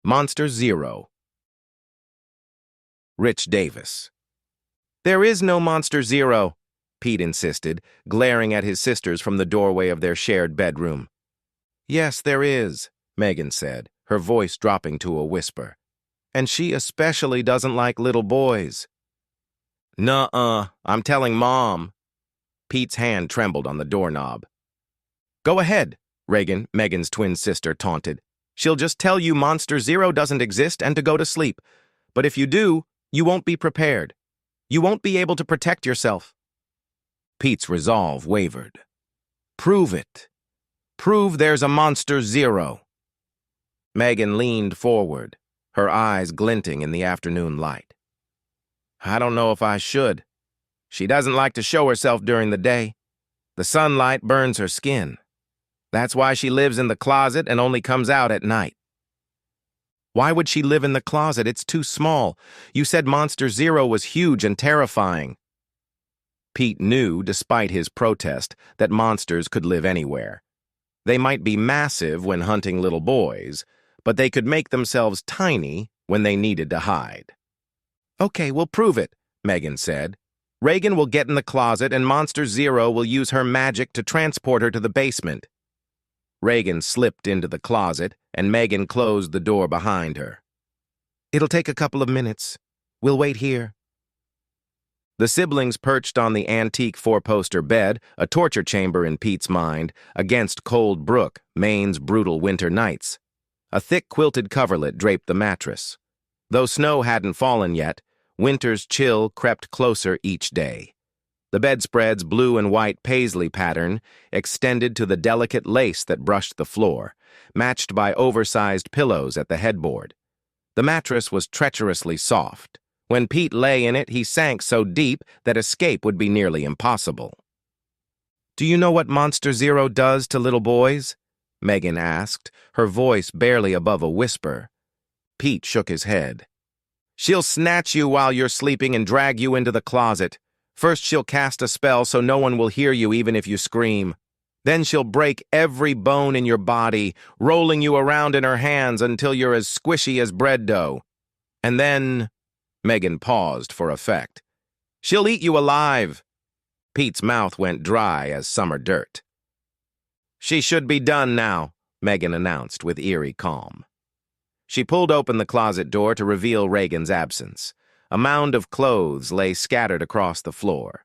Monster Zero. Rich Davis. There is no Monster Zero, Pete insisted, glaring at his sisters from the doorway of their shared bedroom. Yes, there is, Megan said, her voice dropping to a whisper. And she especially doesn't like little boys. Nuh-uh, I'm telling Mom. Pete's hand trembled on the doorknob. Go ahead, Reagan, Megan's twin sister, taunted. She'll just tell you Monster Zero doesn't exist and to go to sleep. But if you do, you won't be prepared. You won't be able to protect yourself. Pete's resolve wavered. Prove it. Prove there's a Monster Zero. Megan leaned forward, her eyes glinting in the afternoon light. I don't know if I should. She doesn't like to show herself during the day. The sunlight burns her skin. That's why she lives in the closet and only comes out at night. Why would she live in the closet? It's too small. You said Monster Zero was huge and terrifying. Pete knew, despite his protest, that monsters could live anywhere. They might be massive when hunting little boys, but they could make themselves tiny when they needed to hide. Okay, we'll prove it, Megan said. Reagan will get in the closet and Monster Zero will use her magic to transport her to the basement. Reagan slipped into the closet, and Megan closed the door behind her. It'll take a couple of minutes. We'll wait here. The siblings perched on the antique four-poster bed, a torture chamber in Pete's mind, against cold Brook, Maine's brutal winter nights. A thick quilted coverlet draped the mattress. Though snow hadn't fallen yet, winter's chill crept closer each day. The bedspread's blue and white paisley pattern extended to the delicate lace that brushed the floor, matched by oversized pillows at the headboard. The mattress was treacherously soft. When Pete lay in it, he sank so deep that escape would be nearly impossible. Do you know what Monster Zero does to little boys? Megan asked, her voice barely above a whisper. Pete shook his head. She'll snatch you while you're sleeping and drag you into the closet. First, she'll cast a spell so no one will hear you even if you scream. Then she'll break every bone in your body, rolling you around in her hands until you're as squishy as bread dough. And then... Megan paused for effect. She'll eat you alive. Pete's mouth went dry as summer dirt. She should be done now, Megan announced with eerie calm. She pulled open the closet door to reveal Reagan's absence. A mound of clothes lay scattered across the floor.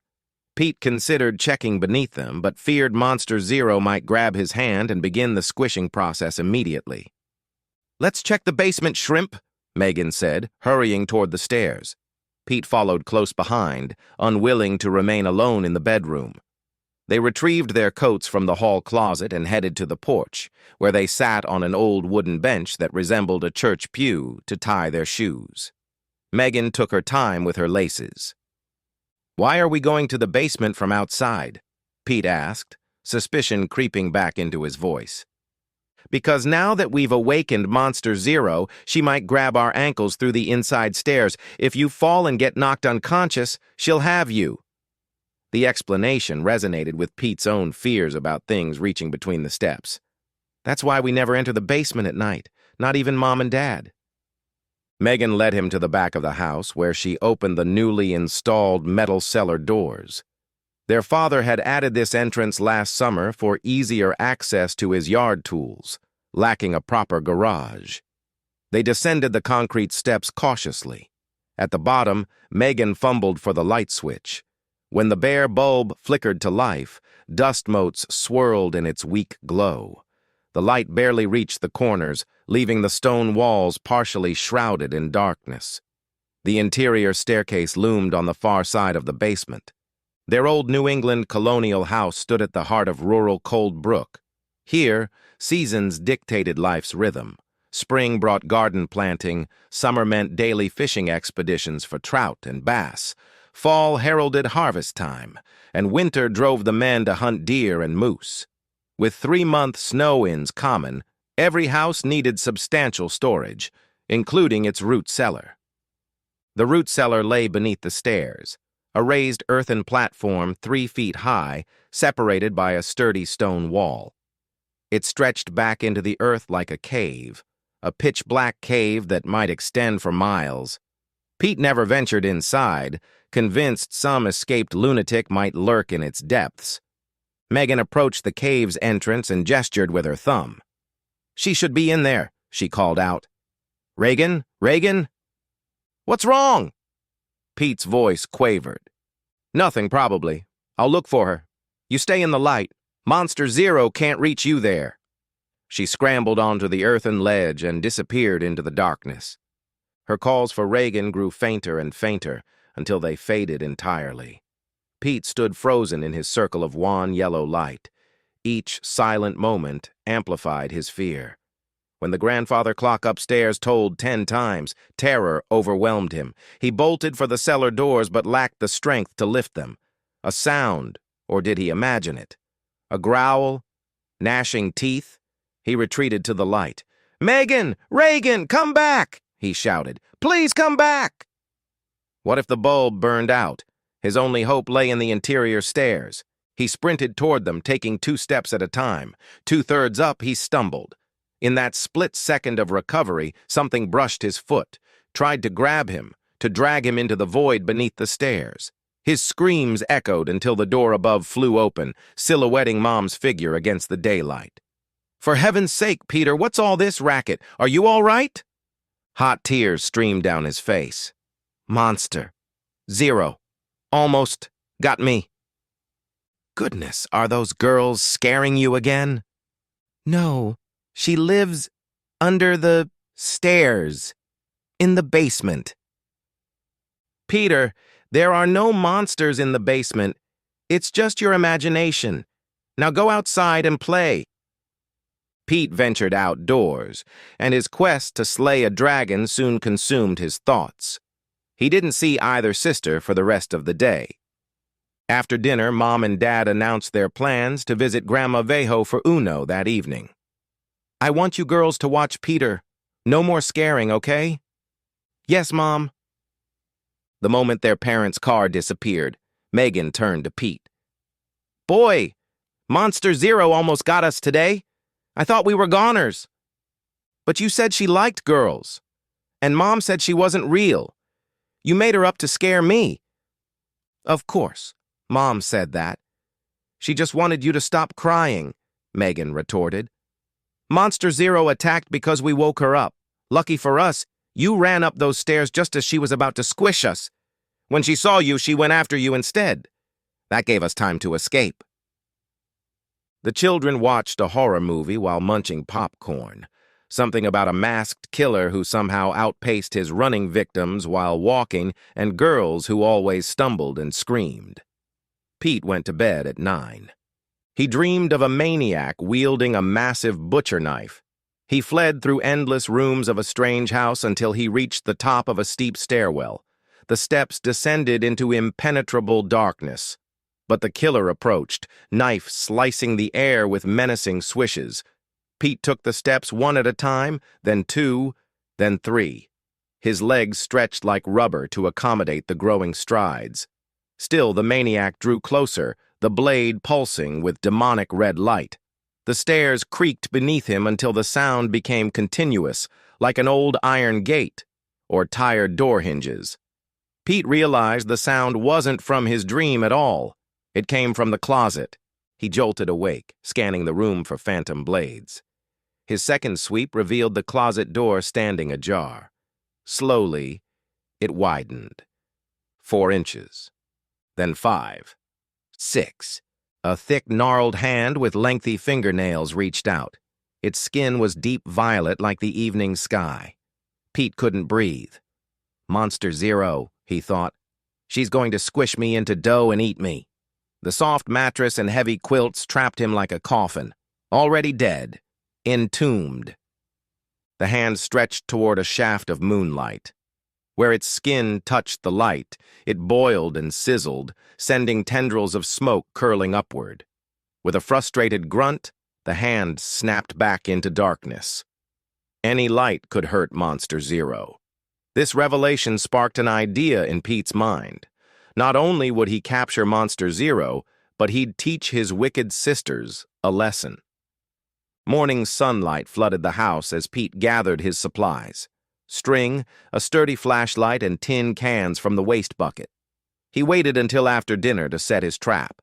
Pete considered checking beneath them, but feared Monster Zero might grab his hand and begin the squishing process immediately. Let's check the basement, shrimp, Megan said, hurrying toward the stairs. Pete followed close behind, unwilling to remain alone in the bedroom. They retrieved their coats from the hall closet and headed to the porch, where they sat on an old wooden bench that resembled a church pew to tie their shoes. Megan took her time with her laces. Why are we going to the basement from outside? Pete asked, suspicion creeping back into his voice. Because now that we've awakened Monster Zero, she might grab our ankles through the inside stairs. If you fall and get knocked unconscious, she'll have you. The explanation resonated with Pete's own fears about things reaching between the steps. That's why we never enter the basement at night, not even Mom and Dad. Megan led him to the back of the house, where she opened the newly installed metal cellar doors. Their father had added this entrance last summer for easier access to his yard tools, lacking a proper garage. They descended the concrete steps cautiously. At the bottom, Megan fumbled for the light switch. When the bare bulb flickered to life, dust motes swirled in its weak glow. The light barely reached the corners, leaving the stone walls partially shrouded in darkness. The interior staircase loomed on the far side of the basement. Their old New England colonial house stood at the heart of rural Cold Brook. Here, seasons dictated life's rhythm. Spring brought garden planting, summer meant daily fishing expeditions for trout and bass. Fall heralded harvest time, and winter drove the men to hunt deer and moose. With 3-month snow-ins common, every house needed substantial storage, including its root cellar. The root cellar lay beneath the stairs, a raised earthen platform 3 feet high, separated by a sturdy stone wall. It stretched back into the earth like a cave, a pitch-black cave that might extend for miles. Pete never ventured inside, convinced some escaped lunatic might lurk in its depths. Megan approached the cave's entrance and gestured with her thumb. "She should be in there," she called out. "Reagan? Reagan?" "What's wrong?" Pete's voice quavered. "Nothing, probably. I'll look for her. You stay in the light. Monster Zero can't reach you there." She scrambled onto the earthen ledge and disappeared into the darkness. Her calls for Reagan grew fainter and fainter until they faded entirely. Pete stood frozen in his circle of wan yellow light. Each silent moment amplified his fear. When the grandfather clock upstairs tolled 10 times, terror overwhelmed him. He bolted for the cellar doors but lacked the strength to lift them. A sound, or did he imagine it? A growl? Gnashing teeth? He retreated to the light. "Megan! Reagan! Come back!" he shouted. "Please come back!" What if the bulb burned out? His only hope lay in the interior stairs. He sprinted toward them, taking 2 steps at a time. 2/3 up, he stumbled. In that split second of recovery, something brushed his foot, tried to grab him, to drag him into the void beneath the stairs. His screams echoed until the door above flew open, silhouetting Mom's figure against the daylight. "For heaven's sake, Peter, what's all this racket? Are you all right?" Hot tears streamed down his face. "Monster. Zero. Almost got me." "Goodness, are those girls scaring you again?" "No, she lives under the stairs, in the basement." "Peter, there are no monsters in the basement. It's just your imagination. Now go outside and play." Pete ventured outdoors, and his quest to slay a dragon soon consumed his thoughts. He didn't see either sister for the rest of the day. After dinner, Mom and Dad announced their plans to visit Grandma Vejo for Uno that evening. "I want you girls to watch Peter. No more scaring, okay?" "Yes, Mom." The moment their parents' car disappeared, Megan turned to Pete. "Boy, Monster Zero almost got us today. I thought we were goners." "But you said she liked girls. And Mom said she wasn't real. You made her up to scare me." "Of course, Mom said that. She just wanted you to stop crying," Megan retorted. "Monster Zero attacked because we woke her up. Lucky for us, you ran up those stairs just as she was about to squish us. When she saw you, she went after you instead. That gave us time to escape." The children watched a horror movie while munching popcorn. Something about a masked killer who somehow outpaced his running victims while walking, and girls who always stumbled and screamed. Pete went to bed at 9. He dreamed of a maniac wielding a massive butcher knife. He fled through endless rooms of a strange house until he reached the top of a steep stairwell. The steps descended into impenetrable darkness. But the killer approached, knife slicing the air with menacing swishes. Pete took the steps 1 at a time, then 2, then 3. His legs stretched like rubber to accommodate the growing strides. Still, the maniac drew closer, the blade pulsing with demonic red light. The stairs creaked beneath him until the sound became continuous, like an old iron gate or tired door hinges. Pete realized the sound wasn't from his dream at all. It came from the closet. He jolted awake, scanning the room for phantom blades. His second sweep revealed the closet door standing ajar. Slowly, it widened. 4 inches. Then 5. 6. A thick, gnarled hand with lengthy fingernails reached out. Its skin was deep violet like the evening sky. Pete couldn't breathe. Monster Zero, he thought. She's going to squish me into dough and eat me. The soft mattress and heavy quilts trapped him like a coffin. Already dead. Entombed. The hand stretched toward a shaft of moonlight. Where its skin touched the light, it boiled and sizzled, sending tendrils of smoke curling upward. With a frustrated grunt, the hand snapped back into darkness. Any light could hurt Monster Zero. This revelation sparked an idea in Pete's mind. Not only would he capture Monster Zero, but he'd teach his wicked sisters a lesson. Morning sunlight flooded the house as Pete gathered his supplies. String, a sturdy flashlight, and tin cans from the waste bucket. He waited until after dinner to set his trap.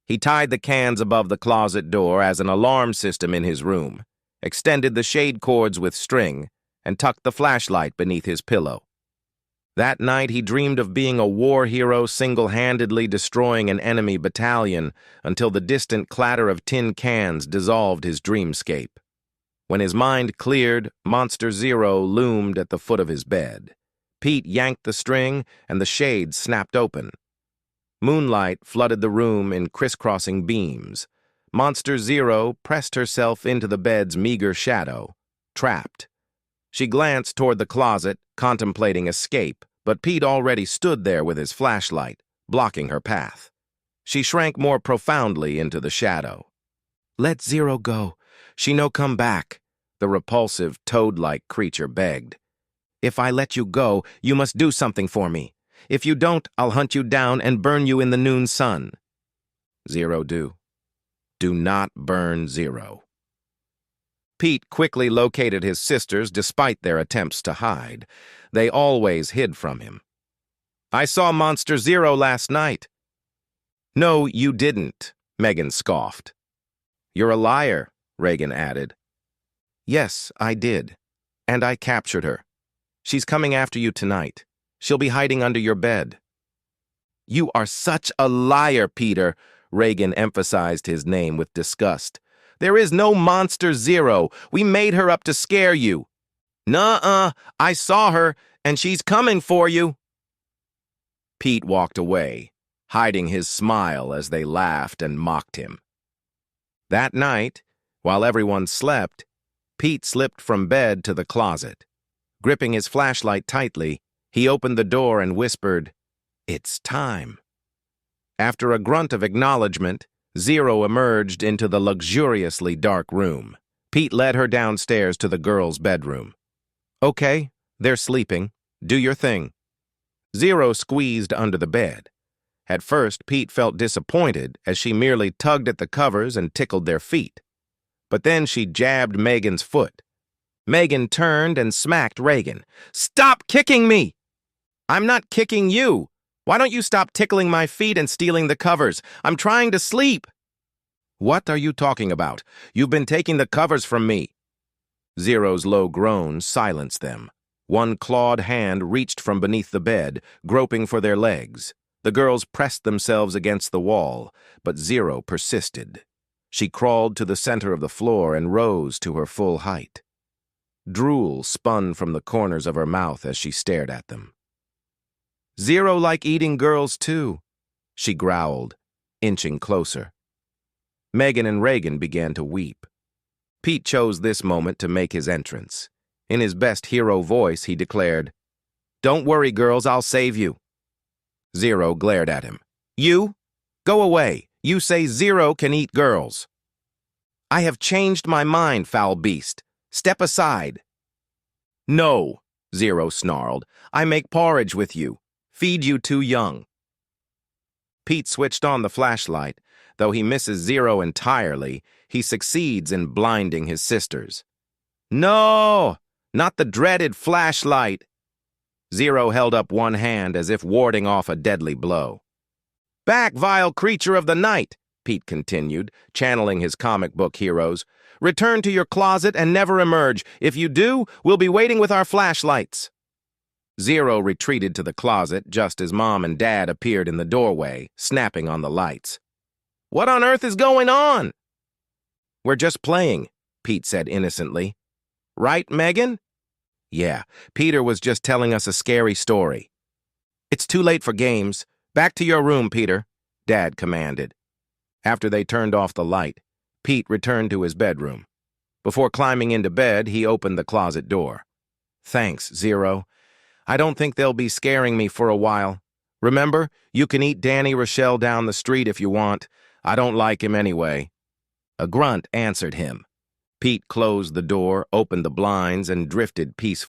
He tied the cans above the closet door as an alarm system in his room, extended the shade cords with string, and tucked the flashlight beneath his pillow. That night he dreamed of being a war hero single-handedly destroying an enemy battalion until the distant clatter of tin cans dissolved his dreamscape. When his mind cleared, Monster Zero loomed at the foot of his bed. Pete yanked the string, and the shades snapped open. Moonlight flooded the room in crisscrossing beams. Monster Zero pressed herself into the bed's meager shadow, trapped. She glanced toward the closet, contemplating escape, but Pete already stood there with his flashlight, blocking her path. She shrank more profoundly into the shadow. "Let Zero go. She no come back," the repulsive, toad-like creature begged. "If I let you go, you must do something for me. If you don't, I'll hunt you down and burn you in the noon sun." Zero do. Do not burn Zero. Pete quickly located his sisters despite their attempts to hide. They always hid from him. "I saw Monster Zero last night." "No, you didn't," Megan scoffed. "You're a liar," Reagan added. "Yes, I did. And I captured her. She's coming after you tonight. She'll be hiding under your bed." "You are such a liar, Peter," Reagan emphasized his name with disgust. "There is no Monster Zero. We made her up to scare you." "Nuh-uh, I saw her, and she's coming for you." Pete walked away, hiding his smile as they laughed and mocked him. That night, while everyone slept, Pete slipped from bed to the closet. Gripping his flashlight tightly, he opened the door and whispered, "It's time." After a grunt of acknowledgement, Zero emerged into the luxuriously dark room. Pete led her downstairs to the girls' bedroom. "Okay, they're sleeping. Do your thing." Zero squeezed under the bed. At first, Pete felt disappointed as she merely tugged at the covers and tickled their feet. But then she jabbed Megan's foot. Megan turned and smacked Reagan. "Stop kicking me!" "I'm not kicking you. Why don't you stop tickling my feet and stealing the covers? I'm trying to sleep." "What are you talking about? You've been taking the covers from me." Zero's low groans silenced them. One clawed hand reached from beneath the bed, groping for their legs. The girls pressed themselves against the wall, but Zero persisted. She crawled to the center of the floor and rose to her full height. Drool spun from the corners of her mouth as she stared at them. "Zero like eating girls, too," she growled, inching closer. Megan and Reagan began to weep. Pete chose this moment to make his entrance. In his best hero voice, he declared, "Don't worry, girls, I'll save you." Zero glared at him. "You? Go away. You say Zero can eat girls." "I have changed my mind, foul beast. Step aside." "No," Zero snarled. "I make porridge with you. Feed you too young." Pete switched on the flashlight. Though he misses Zero entirely, he succeeds in blinding his sisters. "No! Not the dreaded flashlight!" Zero held up one hand as if warding off a deadly blow. "Back, vile creature of the night," Pete continued, channeling his comic book heroes. "Return to your closet and never emerge. If you do, we'll be waiting with our flashlights." Zero retreated to the closet just as Mom and Dad appeared in the doorway, snapping on the lights. "What on earth is going on?" "We're just playing," Pete said innocently. "Right, Megan?" "Yeah, Peter was just telling us a scary story." "It's too late for games. Back to your room, Peter," Dad commanded. After they turned off the light, Pete returned to his bedroom. Before climbing into bed, he opened the closet door. "Thanks, Zero. I don't think they'll be scaring me for a while. Remember, you can eat Danny Rochelle down the street if you want. I don't like him anyway." A grunt answered him. Pete closed the door, opened the blinds, and drifted peacefully.